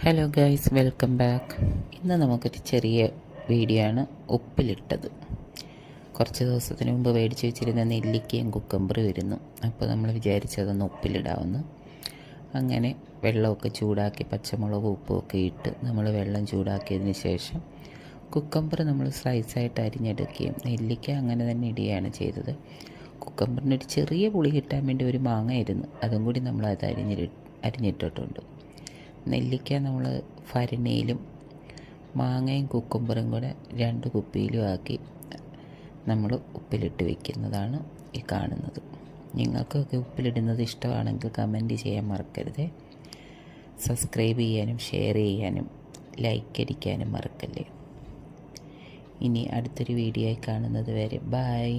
Hello guys, welcome back. ഇന്ന് നമുക്കൊരു ചെറിയ വീഡിയോ ആണ്. ഉപ്പിലിട്ടത്. കുറച്ച് ദിവസത്തിന് മുമ്പ് മേടിച്ച് വെച്ചിരുന്ന നെല്ലിക്കയും കുക്കമ്പറും വരുന്നു. അപ്പോൾ നമ്മൾ വിചാരിച്ചതൊന്ന് ഉപ്പിലിടാമെന്ന്. അങ്ങനെ വെള്ളമൊക്കെ ചൂടാക്കി പച്ചമുളകും ഉപ്പുമൊക്കെ ഇട്ട് നമ്മൾ വെള്ളം ചൂടാക്കിയതിന് ശേഷം കുക്കമ്പർ നമ്മൾ സ്ലൈസായിട്ട് അരിഞ്ഞെടുക്കുകയും നെല്ലിക്ക അങ്ങനെ തന്നെ ഇടുകയാണ് ചെയ്തത്. കുക്കമ്പറിനൊരു ചെറിയ പുളി കിട്ടാൻ വേണ്ടി ഒരു മാങ്ങ ഇരുന്ന് അതും കൂടി നമ്മൾ അത് അരിഞ്ഞിട്ടിട്ടുണ്ട്. നെല്ലിക്ക നമ്മൾ ഭരണിയിലും മാങ്ങയും കുക്കുംബറും കൂടെ 2 കുപ്പിയിലും ആക്കി നമ്മൾ ഉപ്പിലിട്ട് വയ്ക്കുന്നതാണ് ഈ കാണുന്നത്. നിങ്ങൾക്കൊക്കെ ഉപ്പിലിടുന്നത് ഇഷ്ടമാണെങ്കിൽ കമൻറ്റ് ചെയ്യാൻ മറക്കരുത്. സബ്സ്ക്രൈബ് ചെയ്യാനും ഷെയർ ചെയ്യാനും ലൈക്ക് അടിക്കാനും മറക്കല്ലേ. ഇനി അടുത്തൊരു വീഡിയോ ആയി കാണുന്നത് വരെ ബൈ.